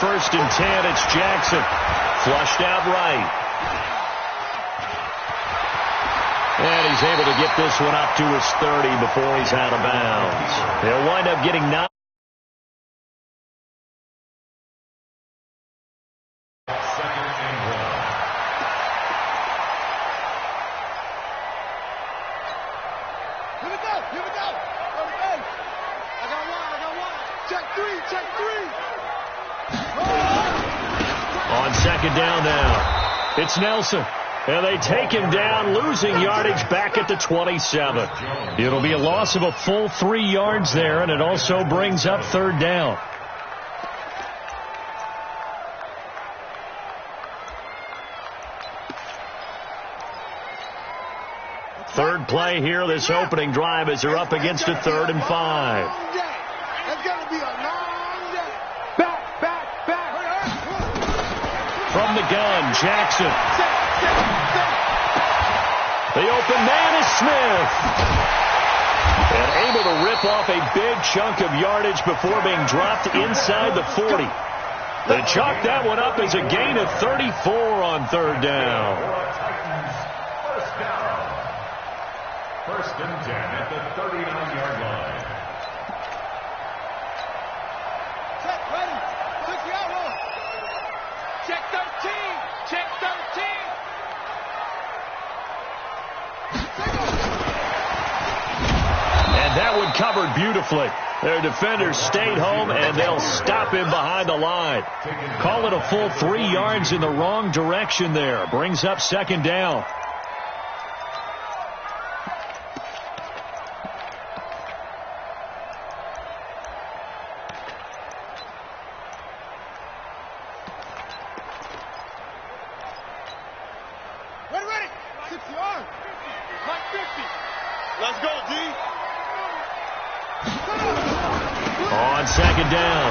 first and 10. It's Jackson. Flushed out right. And he's able to get this one up to his 30 before he's out of bounds. They'll wind up getting 9. On second down now, it's Nelson. And they take him down, losing yardage back at the 27. It'll be a loss of a full 3 yards there, and it also brings up third down. Third play here, this opening drive, as they're up against a 3rd and 5. It's going to be a long day. Back. From the gun, Jackson. The open man is Smith. And able to rip off a big chunk of yardage before being dropped inside the 40. They chalk that one up as a gain of 34 on third down. First and 10 at the 39-yard line. Check, ready. Check the outlaw. Check 13. Check 13. And that one covered beautifully. Their defenders stayed home, and they'll stop him behind the line. Call it a full 3 yards in the wrong direction there. Brings up second down. Ready. 6 yards. Like 50. Let's go, D. On second down,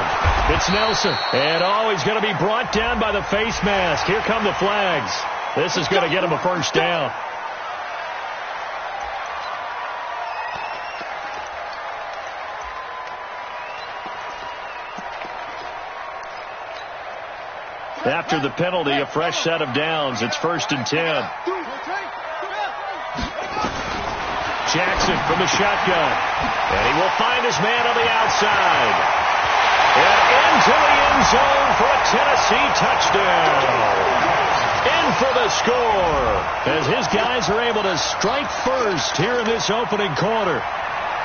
it's Nelson. And he's going to be brought down by the face mask. Here come the flags. This is going to get him a first down. After the penalty, a fresh set of downs. It's first and 10. Jackson from the shotgun. And he will find his man on the outside. And into the end zone for a Tennessee touchdown. In for the score, as his guys are able to strike first here in this opening quarter.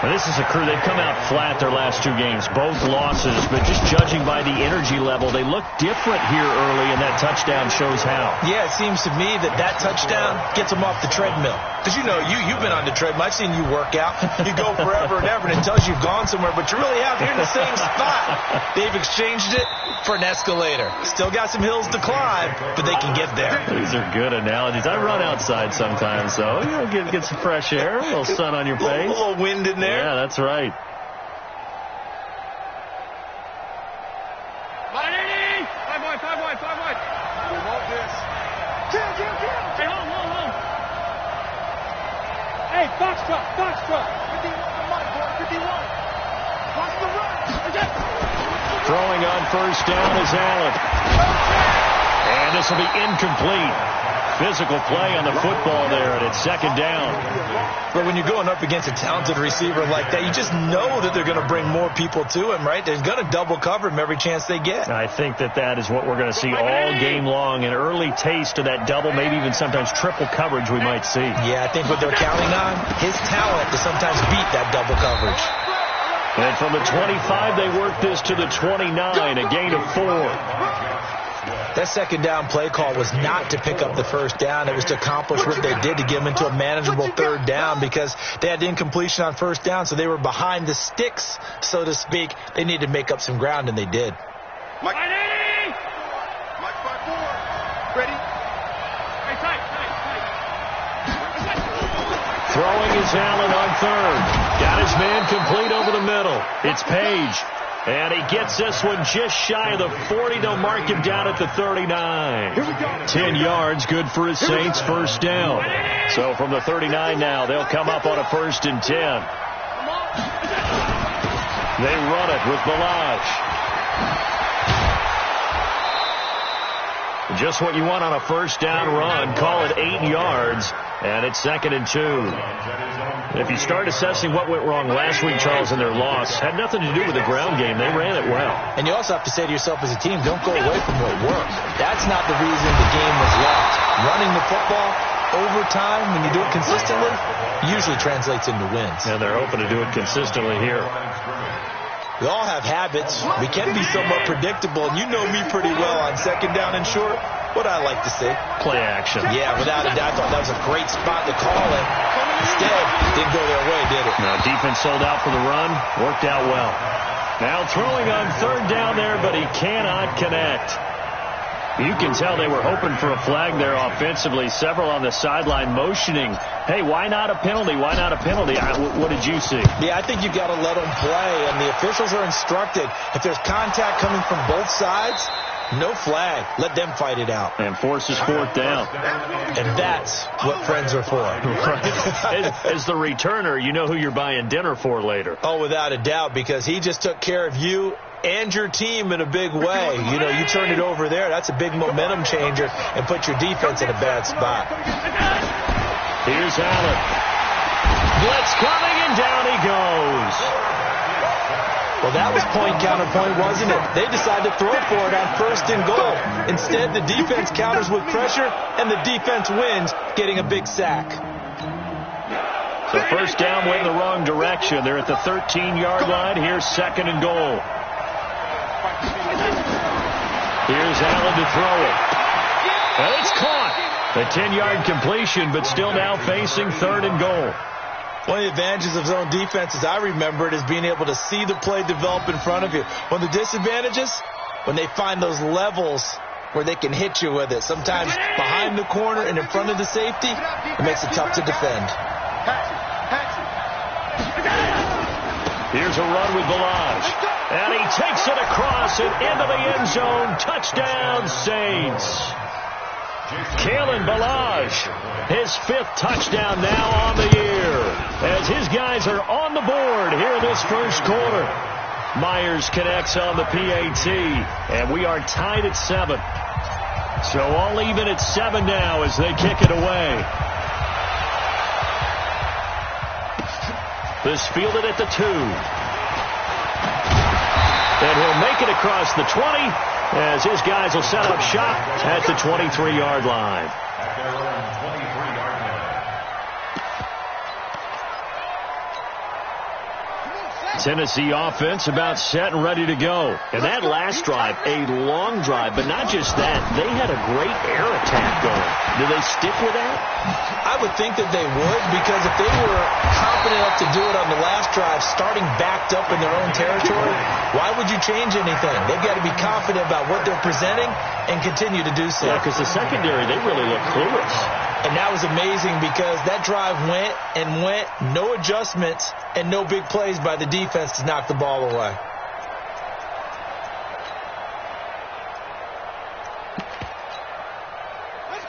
And this is a crew, they've come out flat their last 2 games, both losses, but just judging by the energy level, they look different here early, and that touchdown shows how. Yeah, it seems to me that touchdown gets them off the treadmill. Because, you've been on the treadmill. I've seen you work out. You go forever and ever, and it tells you you've gone somewhere, but you really have. You're in the same spot. They've exchanged it for an escalator. Still got some hills to climb, but they can get there. These are good analogies. I run outside sometimes, so get some fresh air, a little sun on your face. A little wind in there. Yeah, that's right. Five wide. We want this. Kill. Hey, hold. Hey, box truck. 51. Watch the run. Throwing on first down is Allen. And this will be incomplete. Physical play on the football there, and it's second down. But when you're going up against a talented receiver like that, you just know that they're going to bring more people to him, right? They're going to double cover him every chance they get. I think that is what we're going to see all game long, an early taste of that double, maybe even sometimes triple coverage we might see. Yeah, I think what they're counting on, his talent to sometimes beat that double coverage. And from the 25, they work this to the 29, a gain of 4. That second down play call was not to pick up the first down. It was to accomplish what they did to get them into a manageable third down because they had incompletion on first down, so they were behind the sticks, so to speak. They needed to make up some ground, and they did. Mike 5-4. Ready? Hey, tight. Throwing is Allen on third. Got his man complete over the middle. It's Page. And he gets this one just shy of the 40. They'll mark him down at the 39. 10 yards, good for his Saints, first down. So from the 39 now, they'll come up on a first and 10. They run it with Balazs. Just what you want on a first down run. Call it 8 yards, and it's 2nd and 2. If you start assessing what went wrong last week, Charles, in their loss, had nothing to do with the ground game. They ran it well. And you also have to say to yourself as a team, don't go away from what worked. That's not the reason the game was lost. Running the football over time, when you do it consistently, usually translates into wins. And they're hoping to do it consistently here. We all have habits. We can be somewhat predictable, and you know me pretty well on 2nd down and short. What I like to see. Play action. Yeah, without a doubt. I thought that was a great spot to call it. Instead, didn't go their way, did it? Now, defense sold out for the run. Worked out well. Now throwing on 3rd down there, but he cannot connect. You can tell they were hoping for a flag there offensively. Several on the sideline motioning, hey, why not a penalty? Why not a penalty? What did you see? Yeah, I think you've got to let them play, and the officials are instructed. If there's contact coming from both sides, no flag. Let them fight it out. And forces 4th down. And that's what friends are for. Right. As the returner, you know who you're buying dinner for later. Oh, without a doubt, because he just took care of you and your team in a big way. You know, you turn it over there, that's a big momentum changer, and put your defense in a bad spot. Here's Allen. Blitz coming, and down he goes. Well, that was point counterpoint, wasn't it? They decided to throw for it on 1st and goal. Instead, the defense counters with pressure, and the defense wins, getting a big sack. So 1st down went in the wrong direction. They're at the 13-yard line. Here's 2nd and goal. Here's Allen to throw it. And it's caught. A 10-yard completion, but still now facing 3rd and goal. One of the advantages of zone defense, as I remember it, is being able to see the play develop in front of you. One of the disadvantages, when they find those levels where they can hit you with it. Sometimes behind the corner and in front of the safety, it makes it tough to defend. Here's a run with Ballage. And he takes it across and into the end zone. Touchdown, Saints. Kalen Ballage, his 5th touchdown now on the year, as his guys are on the board here in this 1st quarter. Myers connects on the PAT, and we are tied at 7. So all even at 7 now as they kick it away. This fielded at the 2. And he'll make it across the 20 as his guys will set up shop at the 23-yard line. Tennessee offense about set and ready to go. And that last drive, a long drive, but not just that. They had a great air attack going. Do they stick with that? I would think that they would, because if they were confident enough to do it on the last drive, starting backed up in their own territory, why would you change anything? They've got to be confident about what they're presenting and continue to do so. Yeah, because the secondary, they really look clueless. And that was amazing because that drive went and went, no adjustments and no big plays by the defense to knock the ball away.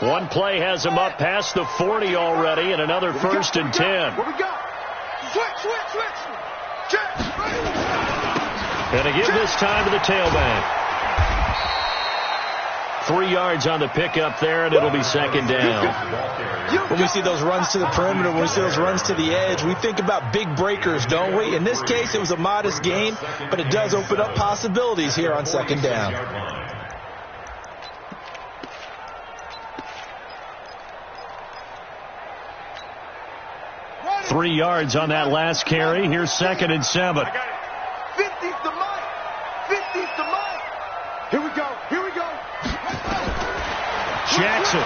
One play has him up past the 40 already, and another 1st and 10. What we got? Switch. Check. And to give this time to the tailback. 3 yards on the pickup there, and it'll be 2nd down. When we see those runs to the perimeter, when we see those runs to the edge, we think about big breakers, don't we? In this case, it was a modest gain, but it does open up possibilities here on 2nd down. Right. 3 yards on that last carry. Here's 2nd and 7. 50's the mic. 50's the mic. Here we go. Jackson.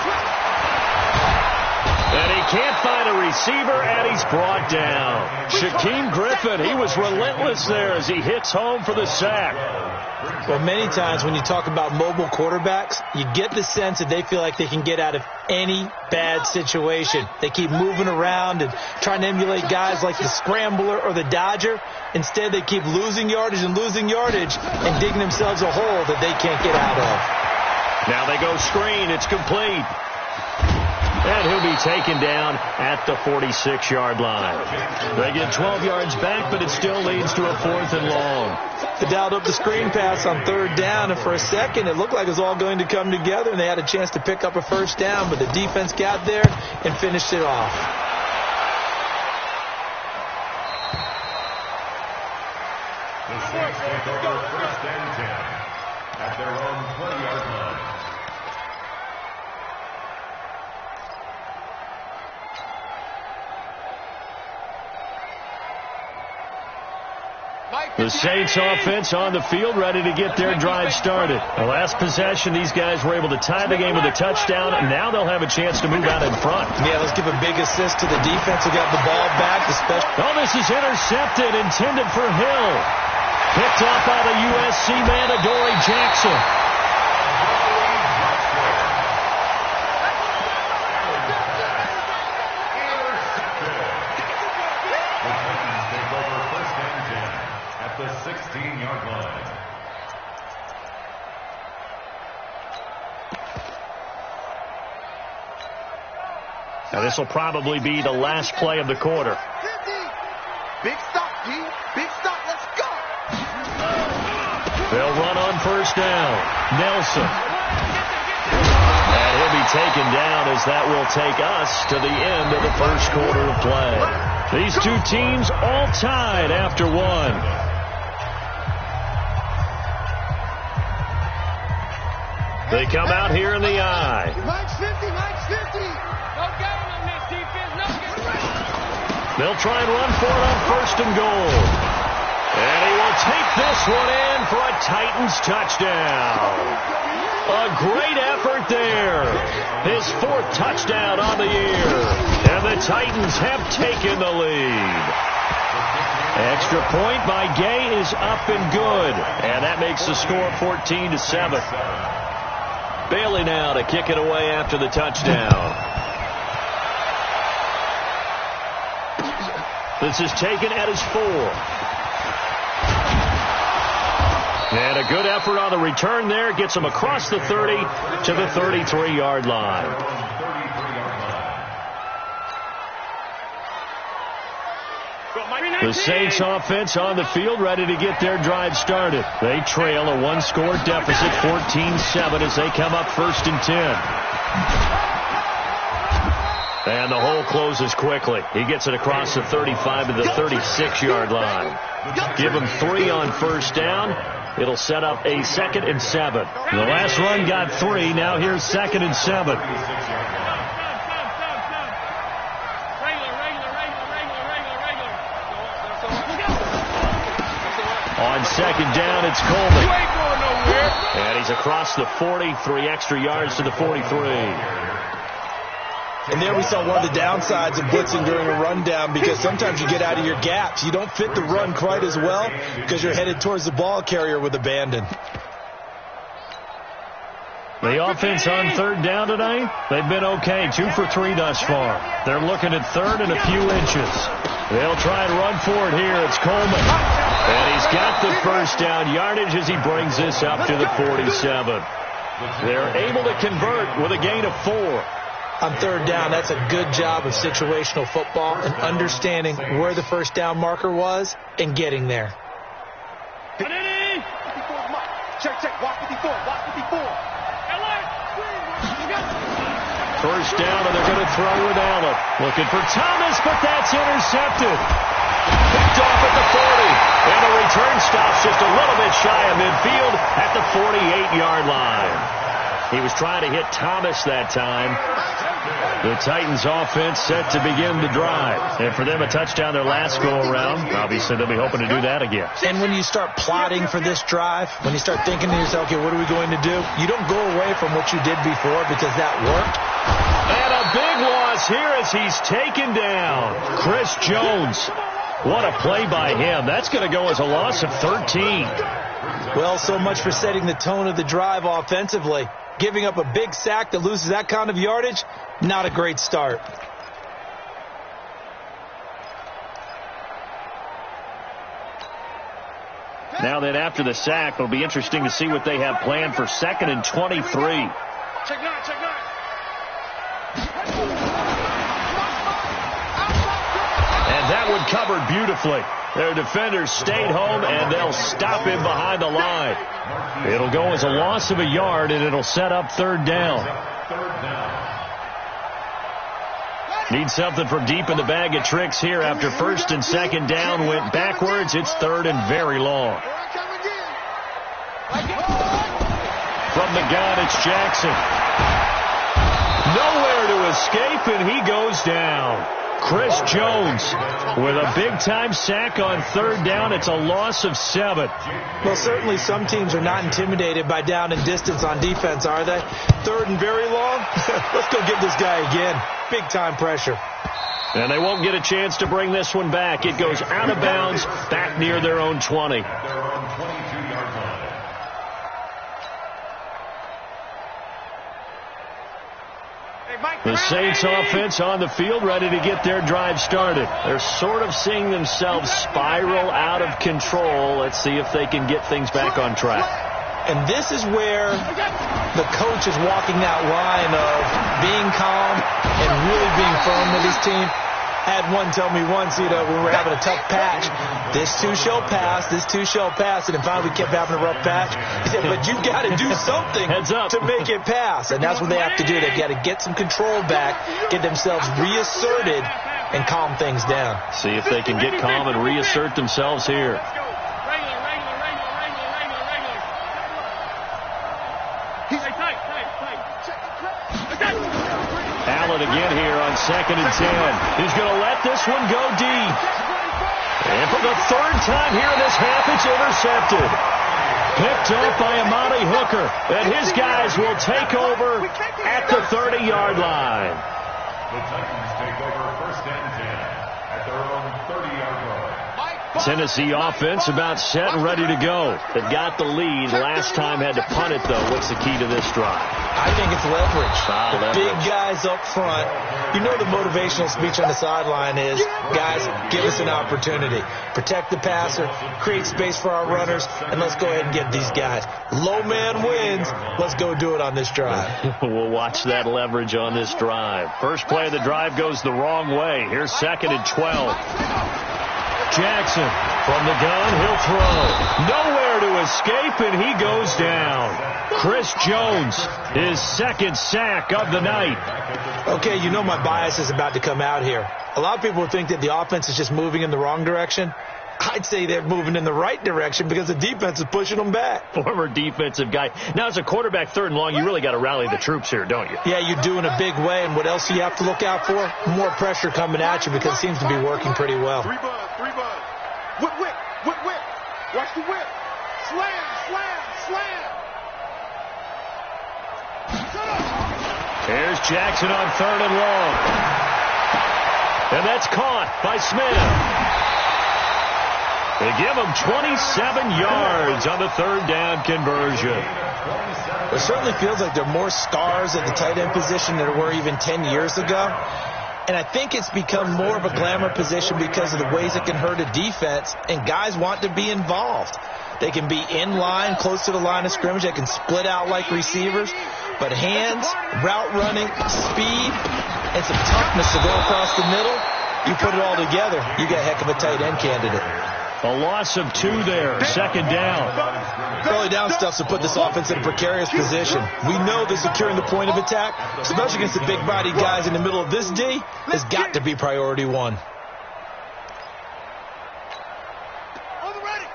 And he can't find a receiver, and he's brought down. Shaquem Griffin, he was relentless there as he hits home for the sack. Well, many times when you talk about mobile quarterbacks, you get the sense that they feel like they can get out of any bad situation. They keep moving around and trying to emulate guys like the Scrambler or the Dodger. Instead, they keep losing yardage and digging themselves a hole that they can't get out of. Now they go screen. It's complete. And he'll be taken down at the 46-yard line. They get 12 yards back, but it still leads to a 4th and long. They dialed up the screen pass on 3rd down, and for a second it looked like it was all going to come together, and they had a chance to pick up a 1st down, but the defense got there and finished it off. The Saints take over 1st and 10 at their own 20-yard line. The Saints offense on the field, ready to get their drive started. The last possession, these guys were able to tie the game with a touchdown, and now they'll have a chance to move out in front. Yeah, let's give a big assist to the defense who got the ball back. Oh, this is intercepted, intended for Hill. Picked up by the USC man, Adoree Jackson. The 16-yard line. Now this will probably be the last play of the quarter. 50. Big stop, D. Big stop. Let's go. They'll run on 1st down. Nelson. And he'll be taken down as that will take us to the end of the 1st quarter of play. These two teams all tied after 1. They come out here in the eye. Mike's 50. Mike's 50. No game on this defense. No game. They'll try and run for it on 1st and goal. And he will take this one in for a Titans touchdown. A great effort there. His 4th touchdown on the year. And the Titans have taken the lead. Extra point by Gay is up and good. And that makes the score 14-7. Bailey now to kick it away after the touchdown. This is taken at his 4. And a good effort on the return there. Gets him across the 30 to the 33-yard line. The Saints offense on the field, ready to get their drive started. They trail a 1-score deficit, 14-7, as they come up 1st and 10. And the hole closes quickly. He gets it across the 35 to the 36-yard line. Give him 3 on 1st down. It'll set up a 2nd and 7. The last run got 3. Now here's 2nd and 7. On 2nd down, it's Coleman. You ain't going nowhere. And he's across the 40, 3 extra yards to the 43. And there we saw one of the downsides of blitzing during a rundown, because sometimes you get out of your gaps. You don't fit the run quite as well because you're headed towards the ball carrier with abandon. The offense on 3rd down today, they've been okay. 2 for 3 thus far. They're looking at 3rd and a few inches. They'll try and run for it here. It's Coleman. And he's got the 1st down yardage as he brings this up to the 47. They're able to convert with a gain of 4. On 3rd down, that's a good job of situational football and understanding where the 1st down marker was and getting there. Check. Walk 54. Walk 54. 1st down, and they're going to throw with Allen. Looking for Thomas, but that's intercepted. Picked off at the 40. And the return stops just a little bit shy of midfield at the 48-yard line. He was trying to hit Thomas that time. The Titans offense set to begin the drive. And for them, a touchdown their last go-around. Obviously, they'll be hoping to do that again. And when you start plotting for this drive, when you start thinking to yourself, okay, what are we going to do? You don't go away from what you did before because that worked. And a big loss here as he's taken down. Chris Jones. What a play by him. That's going to go as a loss of 13. Well, so much for setting the tone of the drive offensively. Giving up a big sack that loses that kind of yardage, not a great start. Now that after the sack, it'll be interesting to see what they have planned for 2nd and 23. Check 9. And that one covered beautifully. Their defenders stayed home, and they'll stop him behind the line. It'll go as a loss of a yard, and it'll set up third down. Need something from deep in the bag of tricks here after first and second down went backwards. It's third and very long. From the gun, it's Jackson. Nowhere to escape, and he goes down. Chris Jones with a big-time sack on third down. It's a loss of 7. Well, certainly some teams are not intimidated by down and distance on defense, are they? Third and very long? Let's go get this guy again. Big-time pressure. And they won't get a chance to bring this one back. It goes out of bounds, back near their own 20. The Saints offense on the field, ready to get their drive started. They're sort of seeing themselves spiral out of control. Let's see if they can get things back on track. And this is where the coach is walking that line of being calm and really being firm with his team. I had one tell me once, when we were having a tough patch, this too shall pass, this too shall pass, and then finally we kept having a rough patch. He said, but you've got to do something to make it pass, and that's what they have to do. They've got to get some control back, get themselves reasserted, and calm things down. See if they can get calm and reassert themselves here. Allen again here on 2nd and 10. He's going to let this one go deep. And for the third time here in this half, it's intercepted. Picked up by Amani Hooker. And his guys will take over at the 30-yard line. The Titans take over 1st and 10 at their own 30-yard line. Tennessee offense about set and ready to go. They got the lead. Last time had to punt it, though. What's the key to this drive? I think it's leverage. Leverage. Big guys up front. You know the motivational speech on the sideline is, guys, give us an opportunity. Protect the passer, create space for our runners, and let's go ahead and get these guys. Low man wins. Let's go do it on this drive. We'll watch that leverage on this drive. First play of the drive goes the wrong way. Here's 2nd and 12. Jackson from the gun, he'll throw. Nowhere to escape, and he goes down. Chris Jones, his 2nd sack of the night. Okay, you know my bias is about to come out here. A lot of people think that the offense is just moving in the wrong direction. I'd say they're moving in the right direction because the defense is pushing them back. Former defensive guy. Now, as a quarterback, 3rd and long, you really got to rally the troops here, don't you? Yeah, you do in a big way. And what else do you have to look out for? More pressure coming at you because it seems to be working pretty well. 3 bud. Whip. Watch the whip. Slam. Here's Jackson on 3rd and long. And that's caught by Smith. They give him 27 yards on the 3rd down conversion. It certainly feels like there are more stars at the tight end position than there were even 10 years ago. And I think it's become more of a glamour position because of the ways it can hurt a defense, and guys want to be involved. They can be in line, close to the line of scrimmage. They can split out like receivers. But hands, route running, speed, and some toughness to go across the middle, you put it all together, you got a heck of a tight end candidate. A loss of 2 there, 2nd down. Early down stuff to put this offense in a precarious position. We know that securing the point of attack, especially against the big-bodied guys in the middle of this D, has got to be priority 1. On the ready.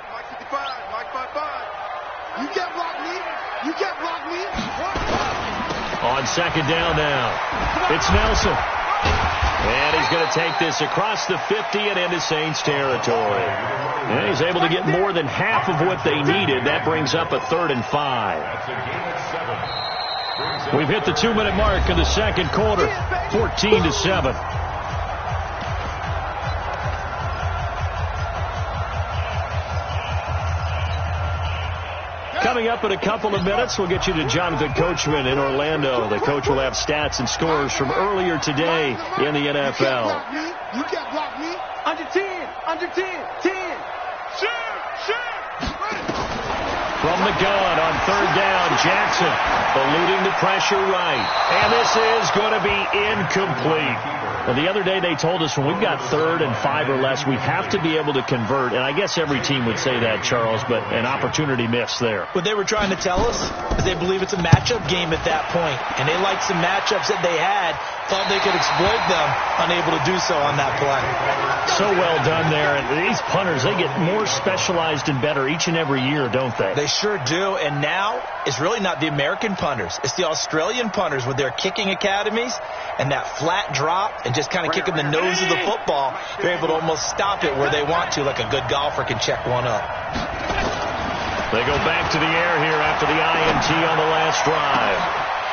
Mike 55. Mike 55. You can't block me. On 2nd down now, it's Nelson. And he's going to take this across the 50 and into Saints territory. And he's able to get more than half of what they needed. That brings up a 3rd and 5. We've hit the 2-minute mark in the 2nd quarter, 14-7. Coming up in a couple of minutes, we'll get you to Jonathan Coachman in Orlando. The coach will have stats and scores from earlier today in the NFL. You can't block me. Under 10. 10. Shoot. From the gun on 3rd down, Jackson eluding the pressure right. And this This is going to be incomplete. Well, the other day they told us when we've got 3rd and 5 or less, we have to be able to convert. And I guess every team would say that, Charles, but an opportunity missed there. What they were trying to tell us is they believe it's a matchup game at that point. And they liked some matchups that they had, thought they could exploit them, unable to do so on that play. So well done there. And these punters, they get more specialized and better each and every year, don't they? They sure do. And now it's really not the American punters. It's the Australian punters with their kicking academies and that flat drop and just kind of kicking the nose of the football. They're able to almost stop it where they want to, like a good golfer can check one up. They go back to the air here after the INT on the last drive.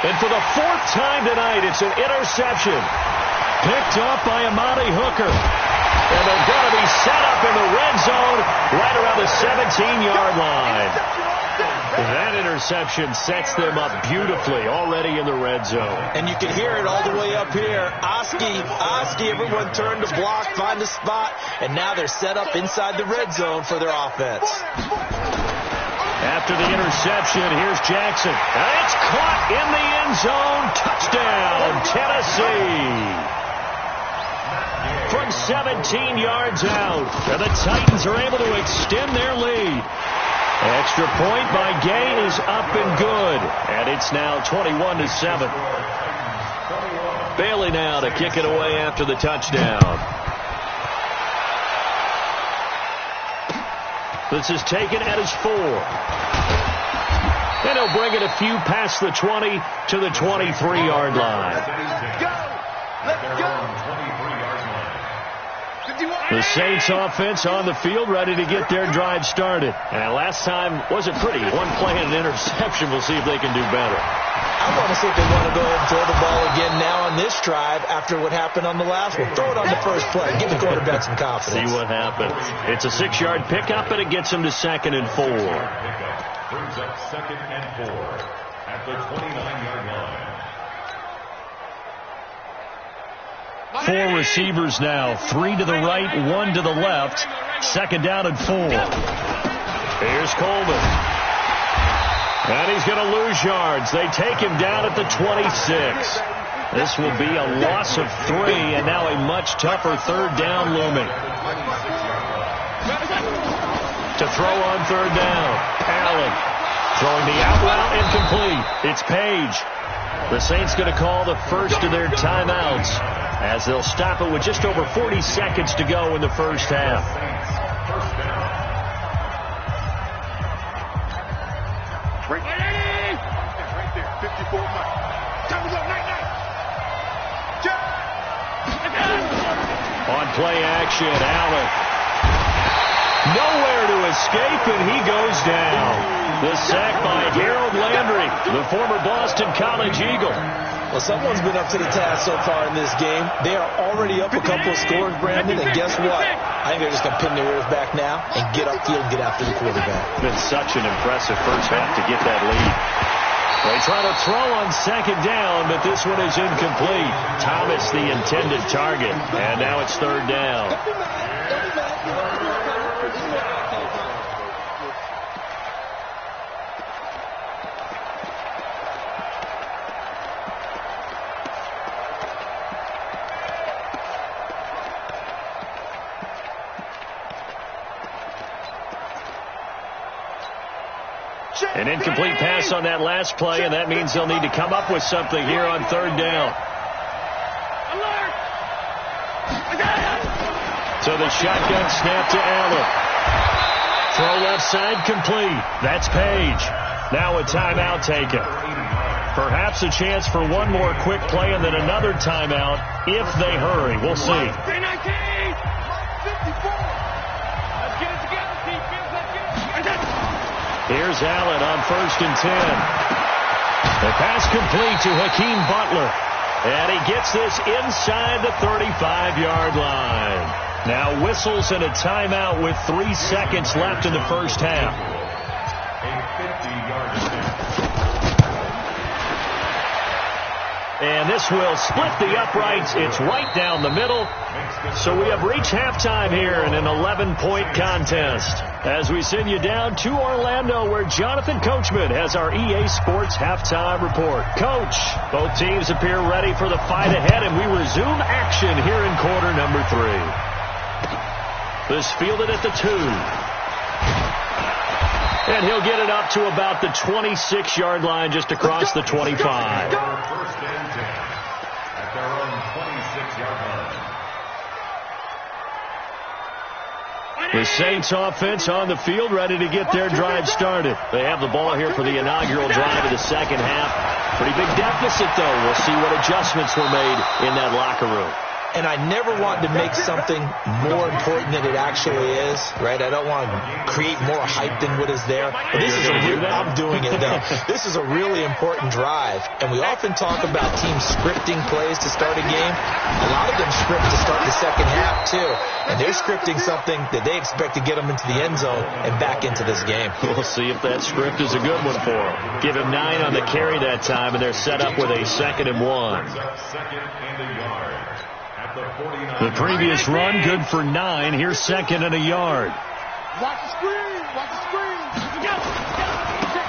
And for the 4th time tonight, it's an interception. Picked up by Amani Hooker. And they're going to be set up in the red zone right around the 17-yard line. That interception sets them up beautifully already in the red zone. And you can hear it all the way up here. Oski, everyone turned to block, find a spot, and now they're set up inside the red zone for their offense. After the interception, here's Jackson. And it's caught in the end zone. Touchdown, Tennessee. From 17 yards out, and the Titans are able to extend their lead. Extra point by Gay is up and good, and it's now 21-7. Bailey now to kick it away after the touchdown. This is taken at his 4. And he'll bring it a few past the 20 to the 23-yard line. Let's go. The Saints offense on the field, ready to get their drive started. And last time wasn't pretty. One play and an interception. We'll see if they can do better. I want to see if they want to go ahead and throw the ball again now on this drive after what happened on the last one. Throw it on the first play. Give the quarterback some confidence. See what happens. It's a 6-yard pickup, and it gets them to 2nd and 4. Brings up 2nd and 4 at the 29-yard line. 4 receivers now. 3 to the right, 1 to the left. 2nd down and 4. Here's Coleman. And he's going to lose yards. They take him down at the 26. This will be a loss of 3, and now a much tougher 3rd down looming. To throw on 3rd down. Allen throwing the out route incomplete. It's Page. The Saints going to call the first of their timeouts as they'll stop it with just over 40 seconds to go in the first half. Right there, 54 miles. Time is up, night. On play action, Allen. Nowhere to escape, and he goes down. The sack by Harold Landry, the former Boston College Eagle. Well, someone's been up to the task so far in this game. They are already up a couple of scores, Brandon, and guess what? I think they're just going to pin their ears back now and get upfield and get after the quarterback. It's been such an impressive first half to get that lead. They try to throw on 2nd down, but this one is incomplete. Thomas the intended target, and now it's 3rd down. An incomplete pass on that last play, and that means they'll need to come up with something here on 3rd down. So the shotgun snap to Allen. Throw left side complete. That's Page. Now a timeout taken. Perhaps a chance for one more quick play and then another timeout if they hurry. We'll see. Here's Allen on 1st and 10. The pass complete to Hakeem Butler. And he gets this inside the 35-yard line. Now whistles and a timeout with 3 seconds left in the first half. A 50-yard attempt. And this will split the uprights. It's right down the middle. So we have reached halftime here in an 11-point contest. As we send you down to Orlando, where Jonathan Coachman has our EA Sports halftime report. Coach, both teams appear ready for the fight ahead, and we resume action here in quarter number 3. This fielded at the 2. And he'll get it up to about the 26-yard line, just across the 25. First and 10 at their own 26-yard line. The Saints offense on the field, ready to get their drive started. They have the ball here for the inaugural drive of the second half. Pretty big deficit, though. We'll see what adjustments were made in that locker room. And I never want to make something more important than it actually is, right? I don't want to create more hype than what is there. But this is I'm doing it, though. This is a really important drive. And we often talk about teams scripting plays to start a game. A lot of them script to start the second half, too. And they're scripting something that they expect to get them into the end zone and back into this game. We'll see if that script is a good one for them. Give him 9 on the carry that time, and they're set up with a 2nd and 1. Second and a yard. The previous run, good for 9. Here's 2nd and a yard. Watch the screen. Watch the screen.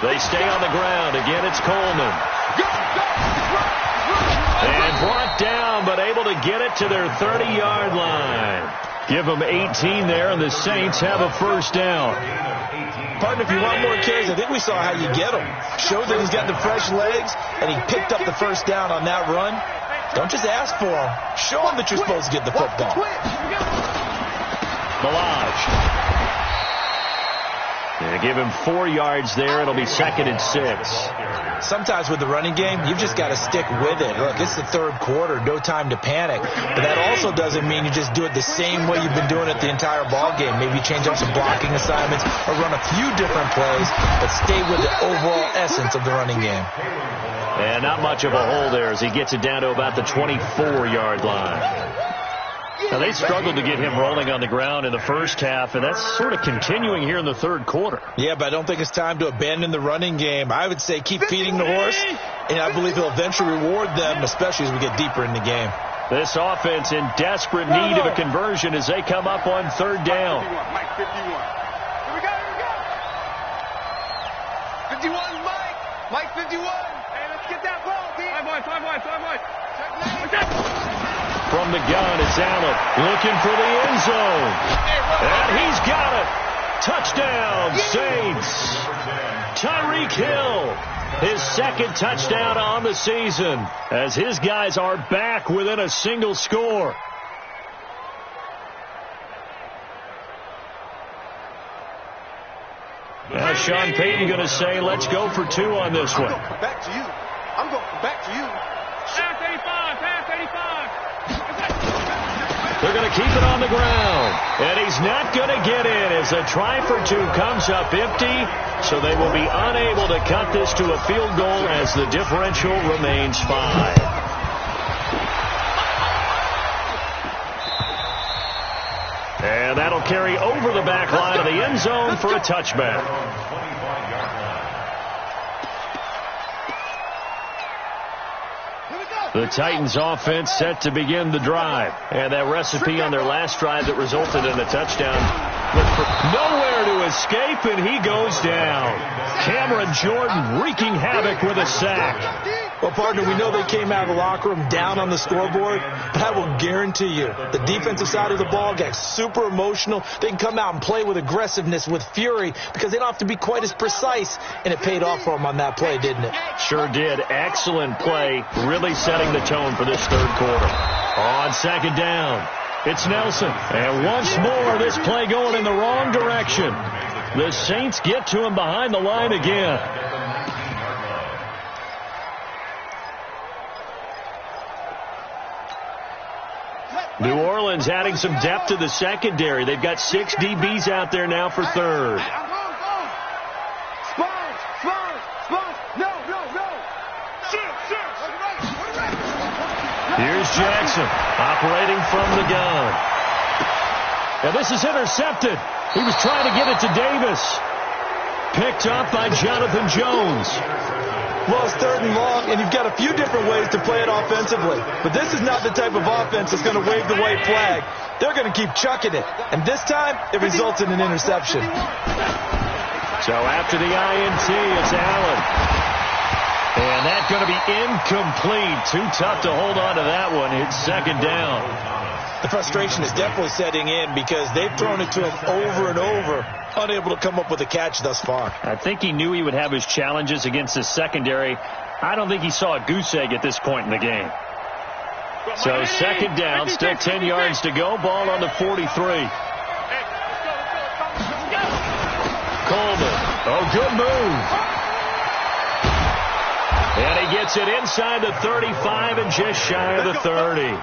They stay on the ground. Again, it's Coleman. And brought down, but able to get it to their 30-yard line. Give them 18 there, and the Saints have a first down. Partner, if you want more carries, I think we saw how you get them. Show that he's got the fresh legs, and he picked up the first down on that run. Don't just ask for them. Show them that you're supposed to get the football. Balaj. They give him 4 yards there. It'll be 2nd and 6. Sometimes with the running game, you've just got to stick with it. Look, it's the third quarter. No time to panic. But that also doesn't mean you just do it the same way you've been doing it the entire ball game. Maybe change up some blocking assignments or run a few different plays, but stay with the overall essence of the running game. And not much of a hole there as he gets it down to about the 24-yard line. Now, they struggled to get him rolling on the ground in the first half, and that's sort of continuing here in the third quarter. Yeah, but I don't think it's time to abandon the running game. I would say keep feeding the horse, and I believe he'll eventually reward them, especially as we get deeper in the game. This offense in desperate need of a conversion as they come up on 3rd down. Mike 51. Here we go. 51, Mike. Mike 51. Hey, let's get that ball, team. 5 wide. From the gun, it's Allen looking for the end zone. And he's got it. Touchdown, Saints. Tyreek Hill, his 2nd touchdown on the season as his guys are back within a single score. Now Sean Payton going to say, let's go for 2 on this one. I'm going back to you. Pass 85. They're going to keep it on the ground. And he's not going to get in as a try for 2 comes up empty. So they will be unable to cut this to a field goal as the differential remains 5. And that'll carry over the back line of the end zone for a touchback. The Titans offense set to begin the drive. And that recipe on their last drive that resulted in a touchdown. Nowhere to escape, and he goes down. Cameron Jordan wreaking havoc with a sack. Well, partner, we know they came out of the locker room down on the scoreboard, but I will guarantee you the defensive side of the ball got super emotional. They can come out and play with aggressiveness, with fury, because they don't have to be quite as precise, and it paid off for them on that play, didn't it? Sure did. Excellent play, really setting the tone for this third quarter. On 2nd down, it's Nelson. And once more, this play going in the wrong direction. The Saints get to him behind the line again. New Orleans adding some depth to the secondary. They've got 6 DBs out there now for 3rd. Here's Jackson operating from the gun. And this is intercepted. He was trying to get it to Davis. Picked up by Jonathan Jones. Well, it's 3rd and long, and you've got a few different ways to play it offensively. But this is not the type of offense that's going to wave the white flag. They're going to keep chucking it. And this time, it results in an interception. So after the INT, it's Allen. And that's going to be incomplete. Too tough to hold on to that one. It's 2nd down. The frustration is definitely setting in because they've thrown it to him over and over, unable to come up with a catch thus far. I think he knew he would have his challenges against his secondary. I don't think he saw a goose egg at this point in the game. So 2nd down, still 10 yards to go. Ball on the 43. Coleman. Oh, good move. And he gets it inside the 35 and just shy of the 30.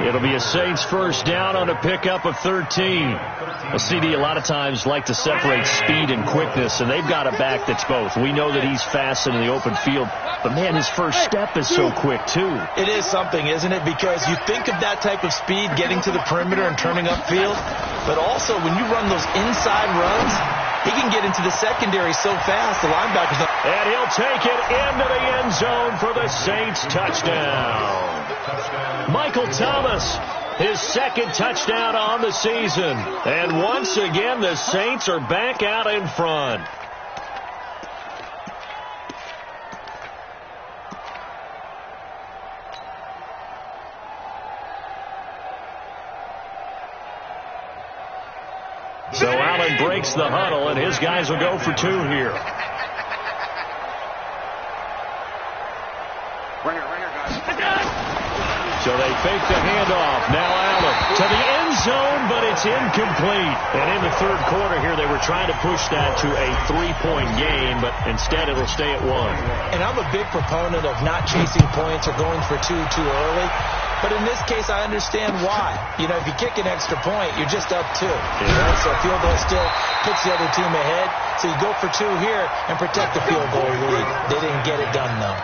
It'll be a Saints 1st down on a pickup of 13. Well, CD a lot of times like to separate speed and quickness, and they've got a back that's both. We know that he's fast in the open field, but, man, his first step is so quick, too. It is something, isn't it? Because you think of that type of speed getting to the perimeter and turning upfield, but also when you run those inside runs, he can get into the secondary so fast, the linebackers don't. And he'll take it into the end zone for the Saints touchdown. Michael Thomas, his 2nd touchdown on the season. And once again, the Saints are back out in front. So Allen breaks the huddle, and his guys will go for 2 here. So they fake the handoff. Now Allen to the end zone, but it's incomplete. And in the 3rd quarter here, they were trying to push that to a 3-point game, but instead it'll stay at 1. And I'm a big proponent of not chasing points or going for 2 too early. But in this case, I understand why. You know, if you kick an extra point, you're just up 2. Right? So field goal still puts the other team ahead. So you go for 2 here and protect the field goal lead. They didn't get it done, though.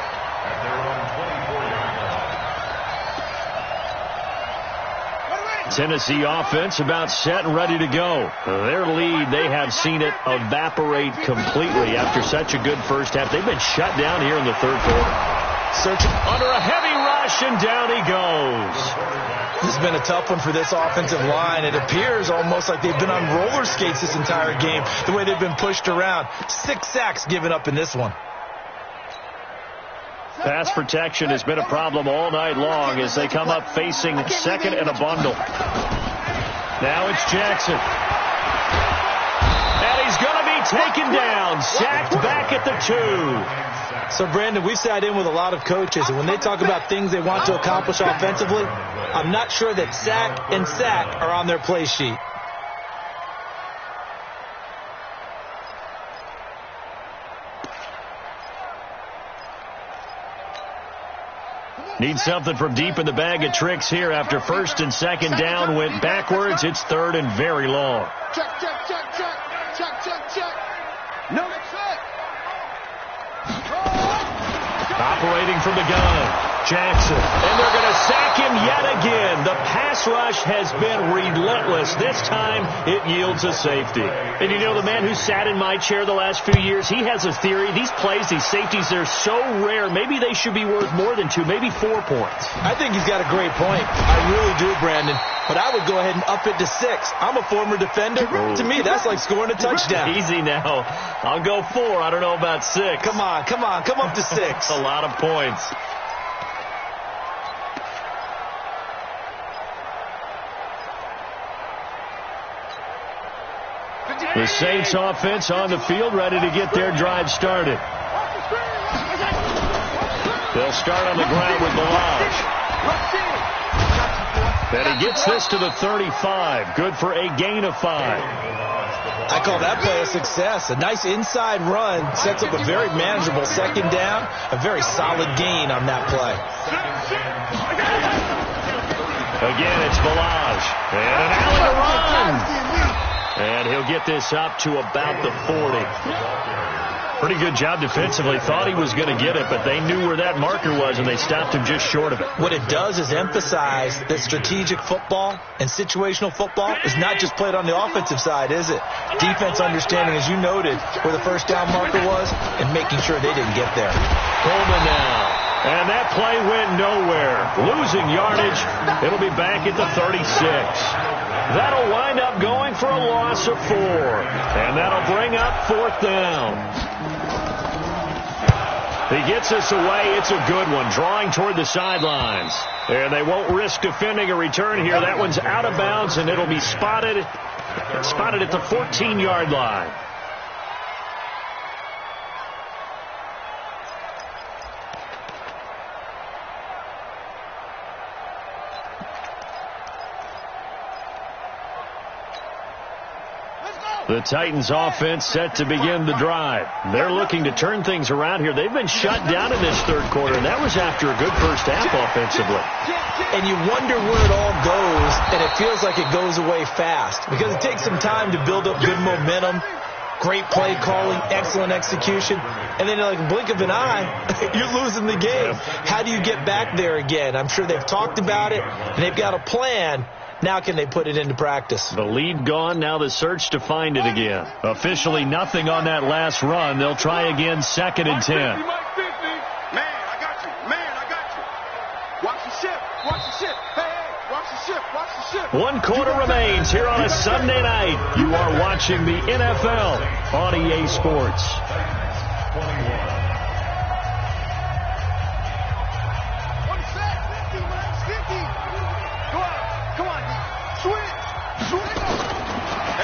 Tennessee offense about set and ready to go. Their lead, they have seen it evaporate completely after such a good first half. They've been shut down here in the 3rd quarter. Searching under a heavy rush, and down he goes. This has been a tough one for this offensive line. It appears almost like they've been on roller skates this entire game, the way they've been pushed around. 6 sacks given up in this one. Pass protection has been a problem all night long as they come up facing 2nd and a bundle. Now it's Jackson. And he's going to be taken down, sacked back at the 2. So, Brandon, we've sat in with a lot of coaches, and when they talk about things they want to accomplish offensively, I'm not sure that sack and sack are on their play sheet. Need something from deep in the bag of tricks here after 1st and 2nd down went backwards. It's 3rd and very long. Check, check, check, check. Check, check, check. No, check. Operating from the gun. Jackson. And they're going to sack him yet again. The pass rush has been relentless. This time it yields a safety. And you know, the man who sat in my chair the last few years, he has a theory. These plays, these safeties, they're so rare. Maybe they should be worth more than 2, maybe 4 points. I think he's got a great point. I really do, Brandon. But I would go ahead and up it to 6. I'm a former defender. To me, that's like scoring a touchdown. Easy now. I'll go 4. I don't know about 6. Come on. Come up to 6. A lot of points. The Saints offense on the field, ready to get their drive started. They'll start on the ground with Balazs. And he gets this to the 35. Good for a gain of 5. I call that play a success. A nice inside run sets up a very manageable 2nd down. A very solid gain on that play. Again, it's Balazs. And an Allen to run. And he'll get this up to about the 40. Pretty good job defensively. Thought he was going to get it, but they knew where that marker was, and they stopped him just short of it. What it does is emphasize that strategic football and situational football is not just played on the offensive side, is it? Defense understanding, as you noted, where the first down marker was and making sure they didn't get there. Coleman now. And that play went nowhere. Losing yardage. It'll be back at the 36. That'll wind up going for a loss of 4. And that'll bring up 4th down. He gets us away. It's a good one. Drawing toward the sidelines. And they won't risk defending a return here. That one's out of bounds, and it'll be spotted at the 14-yard line. The Titans offense set to begin the drive. They're looking to turn things around here. They've been shut down in this third quarter, and that was after a good first half offensively. And you wonder where it all goes, and it feels like it goes away fast because it takes some time to build up good momentum, great play calling, excellent execution, and then like a blink of an eye, you're losing the game. How do you get back there again? I'm sure they've talked about it, and they've got a plan. Now can they put it into practice? The lead gone, now the search to find it again. Officially nothing on that last run. They'll try again, 2nd and 10. Man, I got you. Man, I got you. Watch the ship. Watch the ship. Hey, watch the ship. Watch the ship. 1 quarter remains here on a Sunday night. You are watching the NFL on EA Sports. 21.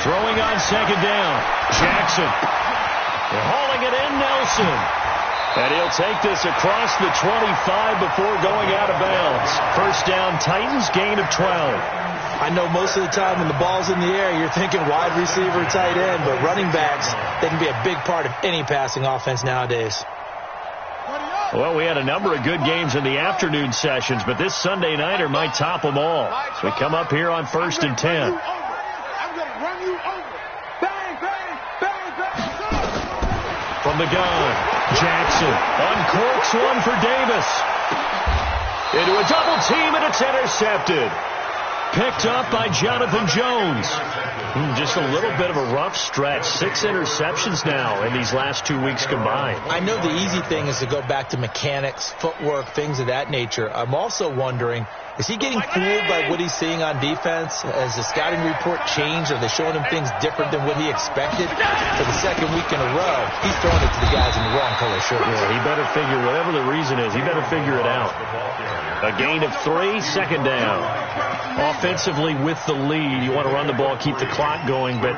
Throwing on 2nd down. Jackson. They're hauling it in, Nelson. And he'll take this across the 25 before going out of bounds. First down, Titans, gain of 12. I know most of the time when the ball's in the air, you're thinking wide receiver, tight end, but running backs, they can be a big part of any passing offense nowadays. Well, we had a number of good games in the afternoon sessions, but this Sunday nighter might top them all. We come up here on 1st and 10. From the gun, Jackson uncorks one for Davis. Into a double team, and it's intercepted. Picked up by Jonathan Jones. Just a little bit of a rough stretch. 6 interceptions now in these last 2 weeks combined. I know the easy thing is to go back to mechanics, footwork, things of that nature. I'm also wondering, is he getting fooled by what he's seeing on defense? Has the scouting report changed? Are they showing him things different than what he expected? For the 2nd week in a row, he's throwing it to the guys in the wrong color shirts. Yeah, he better figure, whatever the reason is, he better figure it out. A gain of 3, 2nd down. Offensively with the lead, you want to run the ball, keep the clock going, but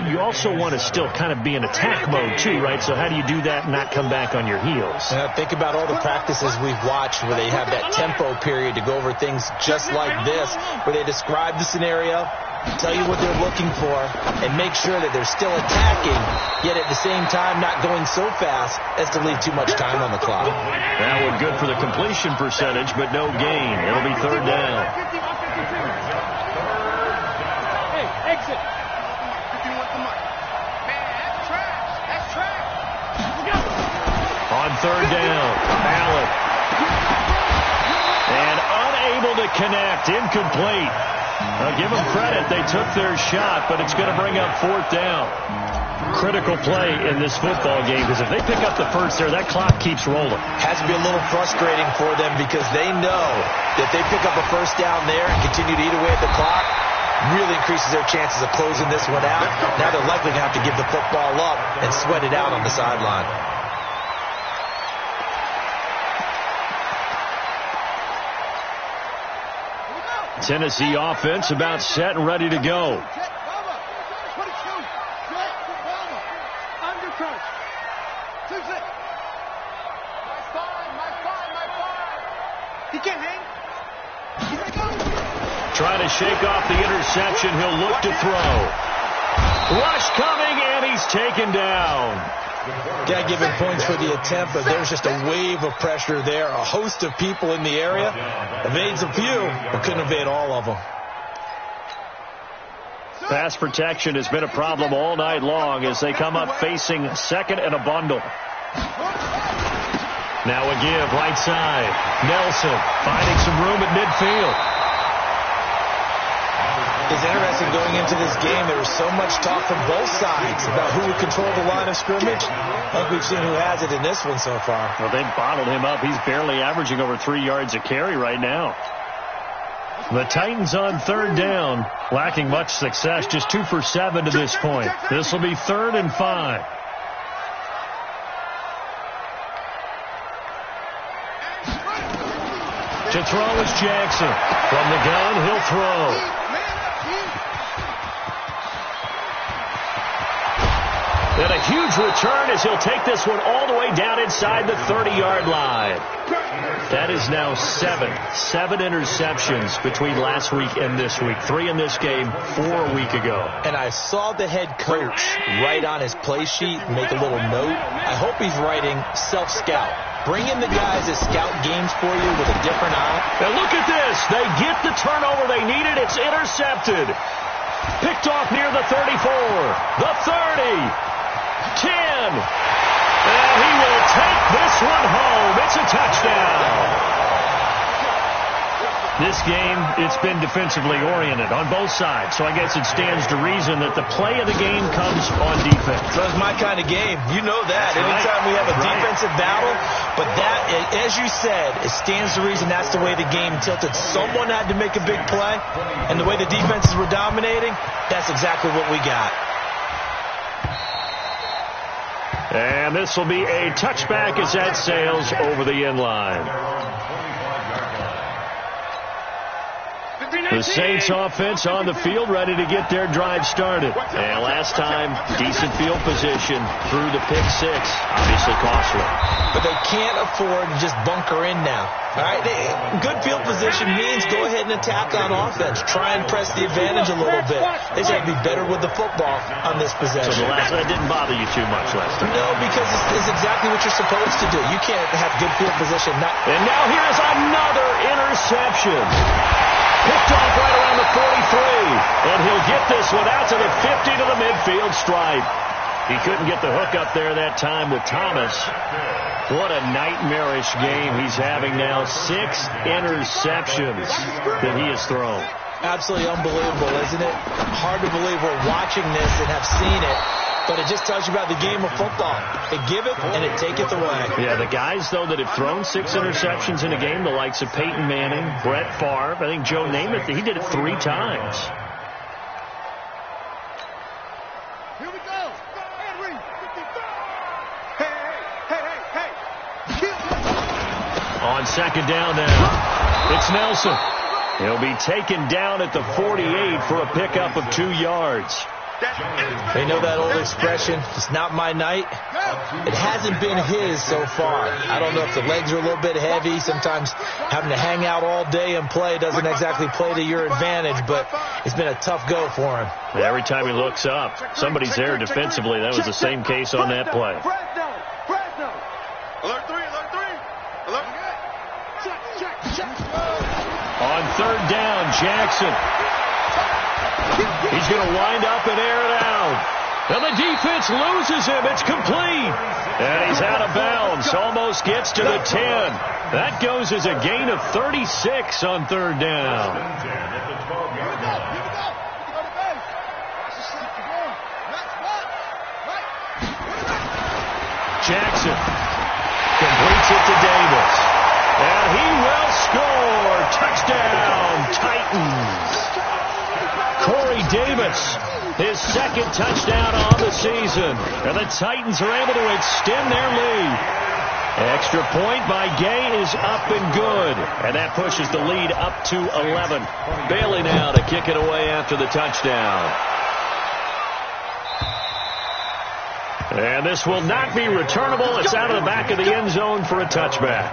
you also want to still kind of be in attack mode too, right? So how do you do that and not come back on your heels? Think about all the practices we've watched where they have that tempo period to go over things just like this, where they describe the scenario, tell you what they're looking for, and make sure that they're still attacking, yet at the same time not going so fast as to leave too much time on the clock. That one good for the completion percentage, but no gain. It'll be 3rd down. Hey, exit. If you want the money. Man, that's trash. That's trash. On 3rd down, Allen. And unable to connect, incomplete. I'll give them credit. They took their shot, but it's going to bring up 4th down. Critical play in this football game, because if they pick up the first there, that clock keeps rolling. Has to be a little frustrating for them because they know that they pick up a first down there and continue to eat away at the clock, really increases their chances of closing this one out. Now they're likely going to have to give the football up and sweat it out on the sideline. Tennessee offense about set and ready to go. Trying to shake off the interception. He'll look to throw. Rush coming, and he's taken down. Got to give him points for the attempt, but there's just a wave of pressure there. A host of people in the area. Evades a few, but couldn't evade all of them. Pass protection has been a problem all night long as they come up facing second and a bundle. Now a give, right side. Nelson finding some room at midfield. It's interesting going into this game. There was so much talk from both sides about who would control the line of scrimmage. I think we've seen who has it in this one so far. Well, they've bottled him up. He's barely averaging over 3 yards a carry right now. The Titans on third down, lacking much success, just 2 for 7 to this point. This will be 3rd and 5. To throw is Jackson. From the gun, he'll throw. And a huge return as he'll take this one all the way down inside the 30-yard line. That is now 7 interceptions between last week and this week. 3 in this game, 4 a week ago. And I saw the head coach write on his play sheet, make a little note. I hope he's writing self-scout. Bring in the guys that scout games for you with a different eye. And look at this. They get the turnover they needed. It's intercepted. Picked off near the 34, the 30. 10. And he will take this one home. It's a touchdown. This game, it's been defensively oriented on both sides, so I guess it stands to reason that the play of the game comes on defense. So it's my kind of game. You know that. Anytime we have a defensive battle, but that, as you said, it stands to reason that's the way the game tilted. Someone had to make a big play, and the way the defenses were dominating, that's exactly what we got. And this will be a touchback as that sails over the end line. The Saints offense on the field, ready to get their drive started. And last time, decent field position through the pick 6. Obviously costly. But they can't afford to just bunker in now. All right, good field position means go ahead and attack on offense. Try and press the advantage a little bit. They just have to be better with the football on this possession. So that didn't bother you too much last time? No, because it's exactly what you're supposed to do. You can't have good field position. And now here's another interception. Picked off right around the 43. And he'll get this one out to the 50 to the midfield stripe. He couldn't get the hook up there that time with Thomas. What a nightmarish game he's having now. 6 interceptions that he has thrown. Absolutely unbelievable, isn't it? Hard to believe we're watching this and have seen it. But it just tells you about the game of football. They give it and it taketh away. Yeah, the guys, though, that have thrown 6 interceptions in a game, the likes of Peyton Manning, Brett Favre, I think Joe Namath, he did it 3 times. Here we go. Henry. Hey. On second down now, it's Nelson. He'll be taken down at the 48 for a pickup of 2 yards. They know that old expression, it's not my night. It hasn't been his so far. I don't know if the legs are a little bit heavy. Sometimes having to hang out all day and play doesn't exactly play to your advantage, but it's been a tough go for him. Every time he looks up, somebody's there defensively. That was the same case on that play. Fresno. Alert 3. Alert. Check. On third down, Jackson. He's going to wind up and air it out. And the defense loses him. It's complete. And he's out of bounds. Almost gets to the 10. That goes as a gain of 36 on third down. Jackson completes it to Davis. And he will score. Touchdown, Titans. Corey Davis, his second touchdown on the season. And the Titans are able to extend their lead. Extra point by Gay is up and good. And that pushes the lead up to 11. Bailey now to kick it away after the touchdown. And this will not be returnable. It's out of the back of the end zone for a touchback.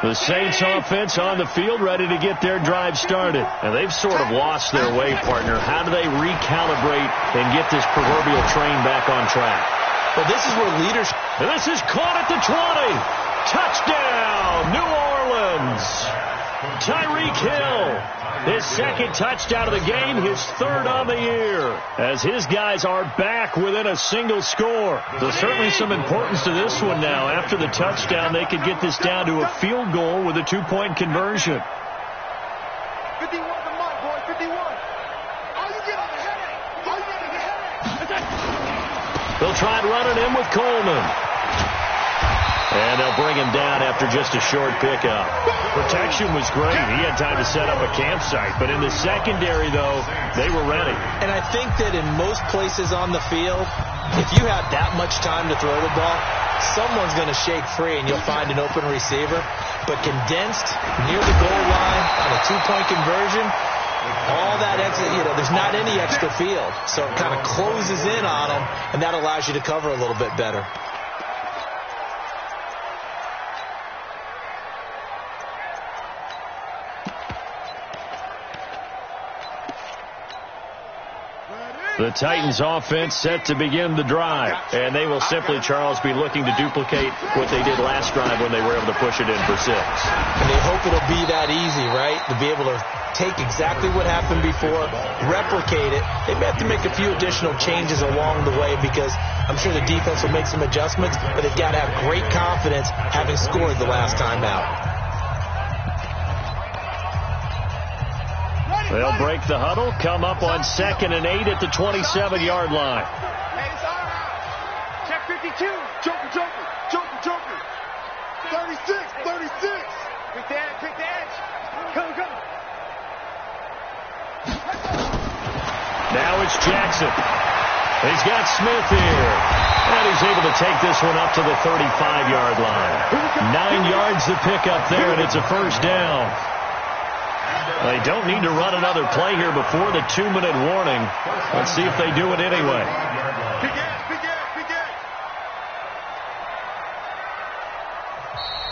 The Saints offense on the field ready to get their drive started. And they've sort of lost their way, partner. How do they recalibrate and get this proverbial train back on track? Well, this is where leadership... This is caught at the 20. Touchdown, New Orleans. Tyreek Hill, his second touchdown of the game, his third on the year, as his guys are back within a single score. There's certainly some importance to this one now. After the touchdown, they could get this down to a field goal with a two-point conversion. 51 to Mike, boy, 51. All you get on the headache. All you get on the headache. They'll try and run it in with Coleman. And they'll bring him down after just a short pickup. Protection was great. He had time to set up a campsite. But in the secondary, though, they were ready. And I think that in most places on the field, if you have that much time to throw the ball, someone's going to shake free and you'll find an open receiver. But condensed near the goal line on a two-point conversion, all that extra, there's not any extra field. So it kind of closes in on them, and that allows you to cover a little bit better. The Titans offense set to begin the drive, and they will simply, Charles, be looking to duplicate what they did last drive when they were able to push it in for 6. And they hope it'll be that easy, right? To be able to take exactly what happened before, replicate it. They may have to make a few additional changes along the way because I'm sure the defense will make some adjustments, but they've got to have great confidence having scored the last time out. They'll break the huddle, come up on 2nd and 8 at the 27-yard line. Hey, it's all right. Check 52. Joker, Joker, Joker, Joker. 36, 36. Pick the edge, pick the edge. Come, come. Now it's Jackson. He's got Smith here. And he's able to take this one up to the 35-yard line. 9 yards to pick up there, and it's a first down. They don't need to run another play here before the 2-minute warning. Let's see if they do it anyway. Big edge, big edge, big edge.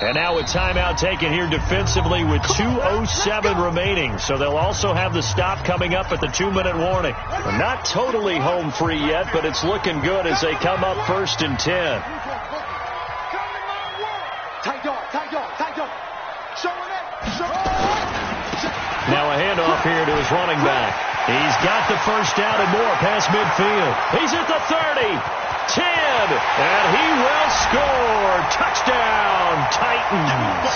And now a timeout taken here defensively with 2:07 remaining. So they'll also have the stop coming up at the 2-minute warning. Not totally home free yet, but it's looking good as they come up 1st and 10. Tight dog, tight dog, tight dog. Showing it, showing it. Now a handoff here to his running back. He's got the first down and more past midfield. He's at the 30, 10, and he will score. Touchdown, Titans.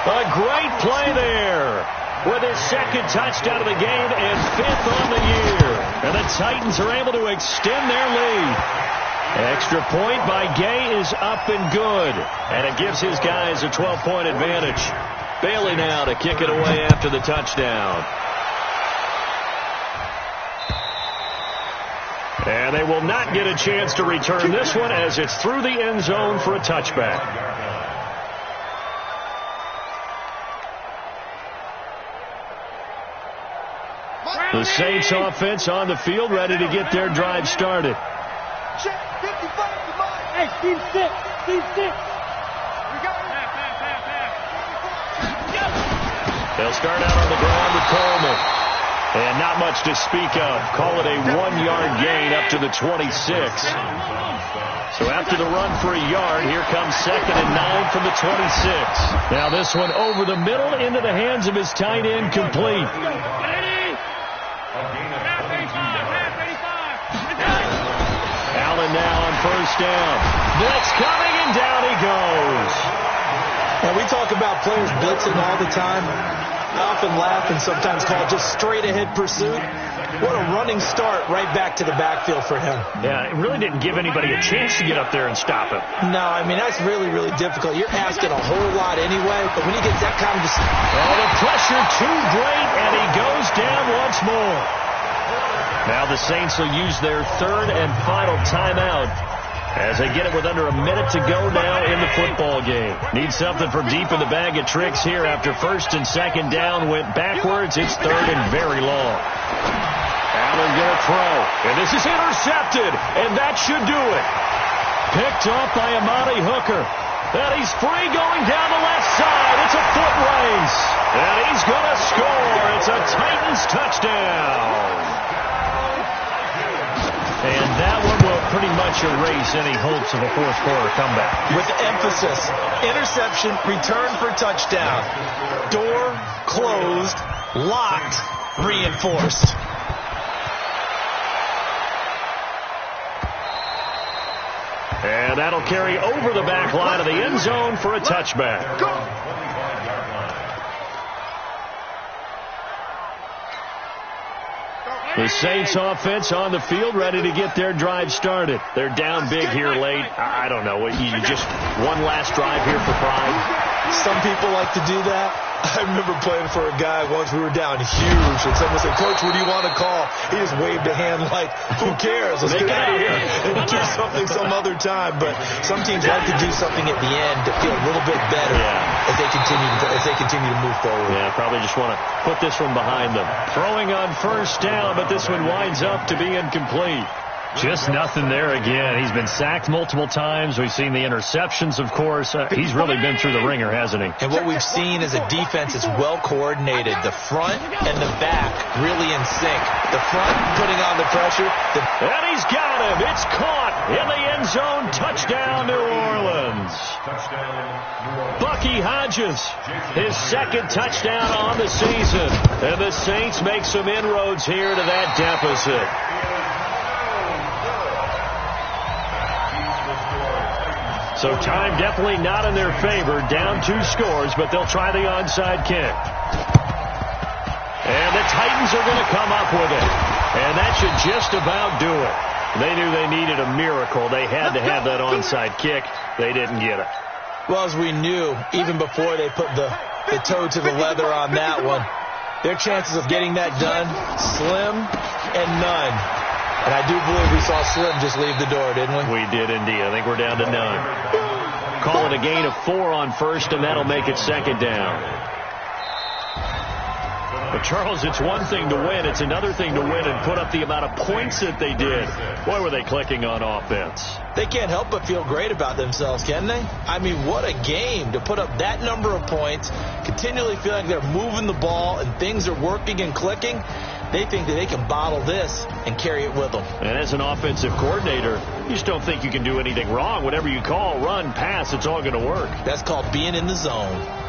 A great play there with his second touchdown of the game and 5th on the year. And the Titans are able to extend their lead. Extra point by Gay is up and good, and it gives his guys a 12-point advantage. Bailey now to kick it away after the touchdown. And they will not get a chance to return this one as it's through the end zone for a touchback. The Saints offense on the field ready to get their drive started. Hey, Steve 6, Steve 6. They'll start out on the ground with Coleman. And not much to speak of. Call it a 1-yard gain up to the 26. So after the run for a yard, here comes 2nd and 9 from the 26. Now this one over the middle into the hands of his tight end, complete. Allen now on first down. Blitz coming, and down he goes. And we talk about players blitzing all the time. I often laugh and sometimes call it just straight-ahead pursuit. What a running start right back to the backfield for him. Yeah, it really didn't give anybody a chance to get up there and stop him. No, I mean, that's really, really difficult. You're asking a whole lot anyway, but when he gets that kind of just... Oh, the pressure too great, and he goes down once more. Now the Saints will use their 3rd and final timeout as they get it with under a minute to go now in the football game. Need something from deep in the bag of tricks here after 1st and 2nd down went backwards. It's 3rd and very long. Allen going to throw, and this is intercepted, and that should do it. Picked off by Amani Hooker. And he's free going down the left side. It's a foot race, and he's going to score. It's a Titans touchdown. And that one will pretty much erase any hopes of a fourth quarter comeback. With emphasis, interception, return for touchdown. Door closed, locked, reinforced. And that'll carry over the back line of the end zone for a touchback. Go! The Saints offense on the field ready to get their drive started. They're down big here late. I don't know. You just one last drive here for pride. Some people like to do that. I remember playing for a guy once. We were down huge, and someone said, "Coach, what do you want to call?" He just waved a hand like, "Who cares? Let's get out of here and do something some other time." But some teams like to do something at the end to feel a little bit better as they continue to move forward. Yeah, probably just want to put this one behind them. Throwing on first down, but this one winds up to be incomplete. Just nothing there again. He's been sacked multiple times. We've seen the interceptions, of course. He's really been through the ringer, hasn't he? And what we've seen is a defense that's well coordinated. The front and the back really in sync. The front putting on the pressure. And he's got him. It's caught in the end zone. Touchdown, New Orleans. Bucky Hodges, his second touchdown on the season. And the Saints make some inroads here to that deficit. So time definitely not in their favor. Down 2 scores, but they'll try the onside kick. And the Titans are going to come up with it. And that should just about do it. They knew they needed a miracle. They had to have that onside kick. They didn't get it. Well, as we knew, even before they put the toe to the leather on that one, their chances of getting that done, slim and none. And I do believe we saw Slim just leave the door, didn't we? We did indeed. I think we're down to none. Call it a gain of 4 on first, and that'll make it second down. But, Charles, it's one thing to win. It's another thing to win and put up the amount of points that they did. Boy, were they clicking on offense. They can't help but feel great about themselves, can they? I mean, what a game to put up that number of points, continually feel like they're moving the ball and things are working and clicking. They think that they can bottle this and carry it with them. And as an offensive coordinator, you just don't think you can do anything wrong. Whatever you call, run, pass, it's all going to work. That's called being in the zone.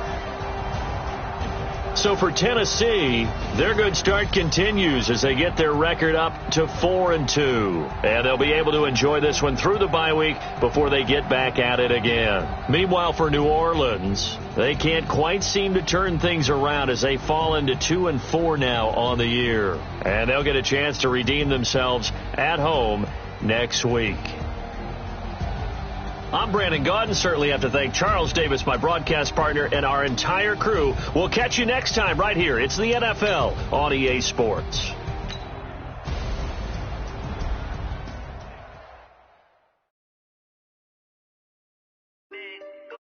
So for Tennessee, their good start continues as they get their record up to 4-2. And they'll be able to enjoy this one through the bye week before they get back at it again. Meanwhile, for New Orleans, they can't quite seem to turn things around as they fall into 2-4 now on the year. And they'll get a chance to redeem themselves at home next week. I'm Brandon Gaudin. Certainly have to thank Charles Davis, my broadcast partner, and our entire crew. We'll catch you next time right here. It's the NFL on EA Sports.